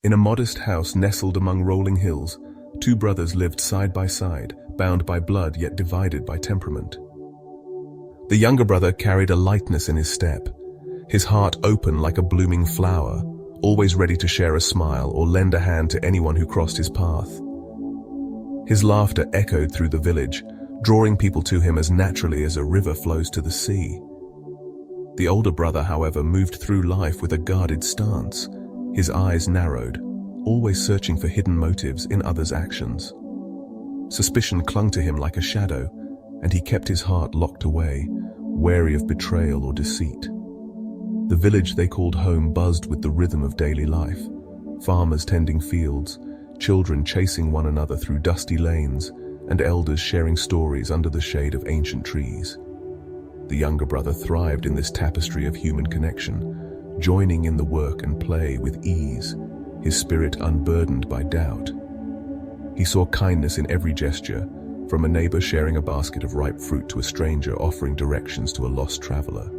In a modest house nestled among rolling hills, two brothers lived side by side, bound by blood yet divided by temperament. The younger brother carried a lightness in his step, his heart open like a blooming flower, always ready to share a smile or lend a hand to anyone who crossed his path. His laughter echoed through the village, drawing people to him as naturally as a river flows to the sea. The older brother, however, moved through life with a guarded stance, his eyes narrowed, always searching for hidden motives in others' actions. Suspicion clung to him like a shadow, and he kept his heart locked away, wary of betrayal or deceit. The village they called home buzzed with the rhythm of daily life, farmers tending fields, children chasing one another through dusty lanes, and elders sharing stories under the shade of ancient trees. The younger brother thrived in this tapestry of human connection, joining in the work and play with ease, his spirit unburdened by doubt. He saw kindness in every gesture, from a neighbor sharing a basket of ripe fruit to a stranger offering directions to a lost traveler.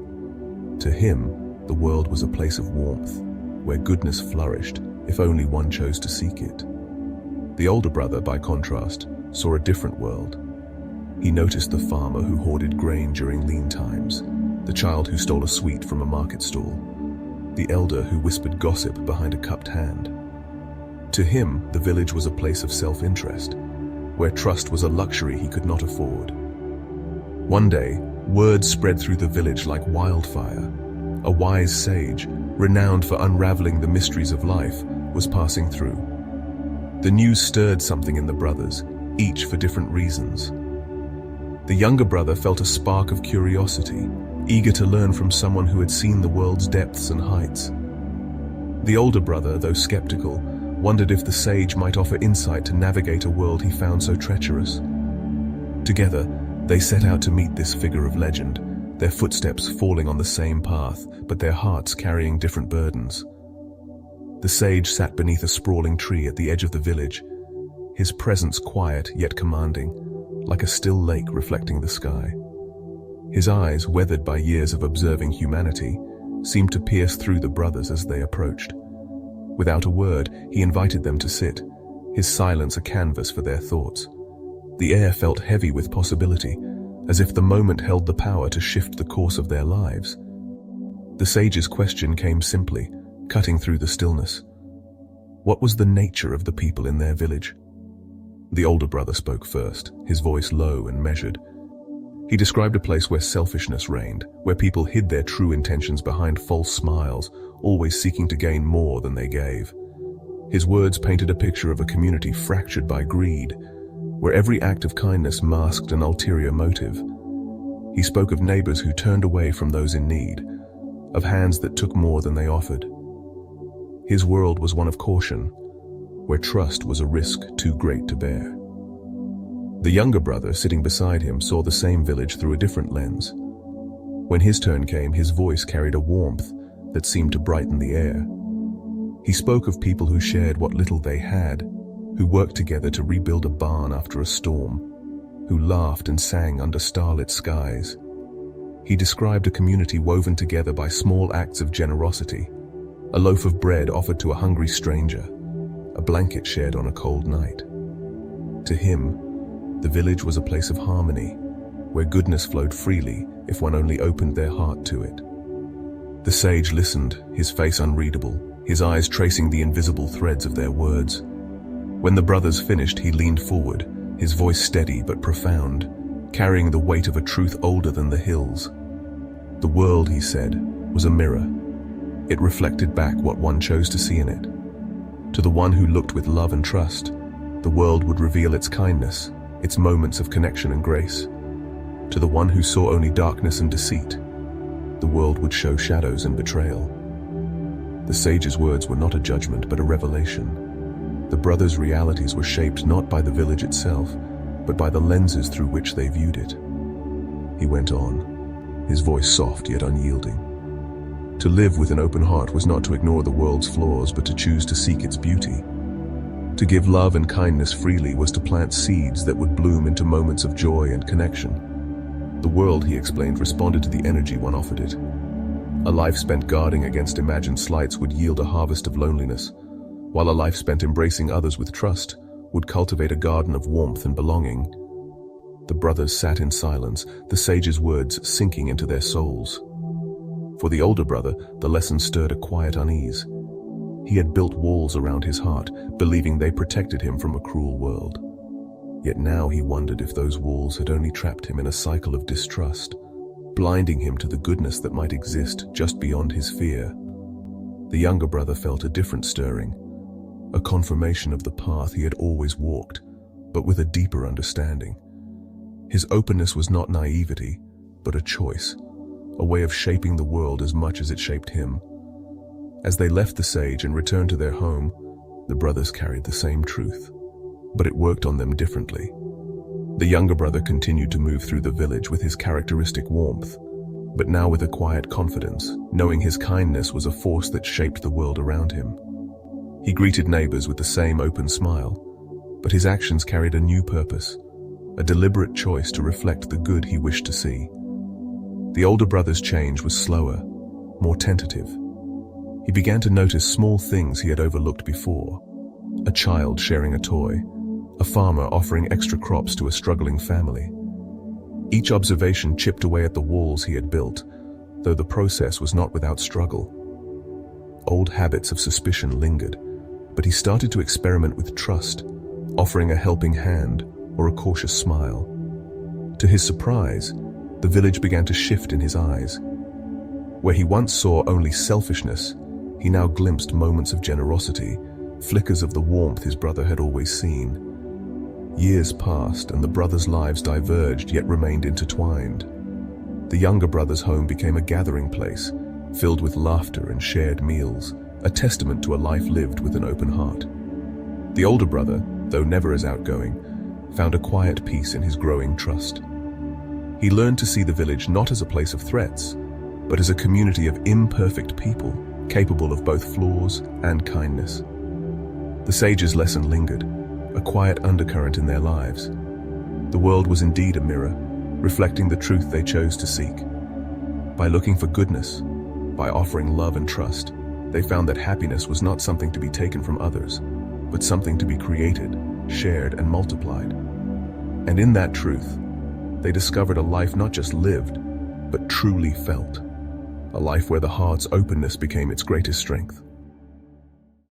To him, the world was a place of warmth, where goodness flourished, if only one chose to seek it. The older brother, by contrast, saw a different world. He noticed the farmer who hoarded grain during lean times, the child who stole a sweet from a market stall, the elder who whispered gossip behind a cupped hand. To him, the village was a place of self-interest, where trust was a luxury he could not afford. One day, word spread through the village like wildfire. A wise sage, renowned for unraveling the mysteries of life, was passing through. The news stirred something in the brothers, each for different reasons. The younger brother felt a spark of curiosity, eager to learn from someone who had seen the world's depths and heights. The older brother, though skeptical, wondered if the sage might offer insight to navigate a world he found so treacherous. Together, they set out to meet this figure of legend, their footsteps falling on the same path, but their hearts carrying different burdens. The sage sat beneath a sprawling tree at the edge of the village, his presence quiet yet commanding, like a still lake reflecting the sky. His eyes, weathered by years of observing humanity, seemed to pierce through the brothers as they approached. Without a word, he invited them to sit, his silence a canvas for their thoughts. The air felt heavy with possibility, as if the moment held the power to shift the course of their lives. The sage's question came simply, cutting through the stillness. What was the nature of the people in their village? The older brother spoke first, his voice low and measured. He described a place where selfishness reigned, where people hid their true intentions behind false smiles, always seeking to gain more than they gave. His words painted a picture of a community fractured by greed, where every act of kindness masked an ulterior motive. He spoke of neighbors who turned away from those in need, of hands that took more than they offered. His world was one of caution, where trust was a risk too great to bear. The younger brother, sitting beside him, saw the same village through a different lens. When his turn came, his voice carried a warmth that seemed to brighten the air. He spoke of people who shared what little they had, who worked together to rebuild a barn after a storm, who laughed and sang under starlit skies. He described a community woven together by small acts of generosity, a loaf of bread offered to a hungry stranger, a blanket shared on a cold night. To him, the village was a place of harmony, where goodness flowed freely if one only opened their heart to it. The sage listened, his face unreadable, his eyes tracing the invisible threads of their words. When the brothers finished, he leaned forward, his voice steady but profound, carrying the weight of a truth older than the hills. The world, he said, was a mirror. It reflected back what one chose to see in it. To the one who looked with love and trust, the world would reveal its kindness, its moments of connection and grace. To the one who saw only darkness and deceit, the world would show shadows and betrayal. The sage's words were not a judgment but a revelation. The brothers' realities were shaped not by the village itself, but by the lenses through which they viewed it. He went on, his voice soft yet unyielding. To live with an open heart was not to ignore the world's flaws, but to choose to seek its beauty. To give love and kindness freely was to plant seeds that would bloom into moments of joy and connection. The world, he explained, responded to the energy one offered it. A life spent guarding against imagined slights would yield a harvest of loneliness, while a life spent embracing others with trust would cultivate a garden of warmth and belonging. The brothers sat in silence, the sage's words sinking into their souls. For the older brother, the lesson stirred a quiet unease. He had built walls around his heart, believing they protected him from a cruel world. Yet now he wondered if those walls had only trapped him in a cycle of distrust, blinding him to the goodness that might exist just beyond his fear. The younger brother felt a different stirring, a confirmation of the path he had always walked, but with a deeper understanding. His openness was not naivety, but a choice, a way of shaping the world as much as it shaped him. As they left the sage and returned to their home, the brothers carried the same truth, but it worked on them differently. The younger brother continued to move through the village with his characteristic warmth, but now with a quiet confidence, knowing his kindness was a force that shaped the world around him. He greeted neighbors with the same open smile, but his actions carried a new purpose, a deliberate choice to reflect the good he wished to see. The older brother's change was slower, more tentative. He began to notice small things he had overlooked before: a child sharing a toy, a farmer offering extra crops to a struggling family. Each observation chipped away at the walls he had built, though the process was not without struggle. Old habits of suspicion lingered, but he started to experiment with trust, offering a helping hand or a cautious smile. To his surprise, the village began to shift in his eyes. Where he once saw only selfishness, he now glimpsed moments of generosity, flickers of the warmth his brother had always seen. Years passed and the brothers' lives diverged yet remained intertwined. The younger brother's home became a gathering place, filled with laughter and shared meals, a testament to a life lived with an open heart. The older brother, though never as outgoing, found a quiet peace in his growing trust. He learned to see the village not as a place of threats, but as a community of imperfect people, capable of both flaws and kindness. The sage's lesson lingered, a quiet undercurrent in their lives. The world was indeed a mirror, reflecting the truth they chose to seek. By looking for goodness, by offering love and trust, they found that happiness was not something to be taken from others, but something to be created, shared, and multiplied. And in that truth, they discovered a life not just lived, but truly felt. A life where the heart's openness became its greatest strength.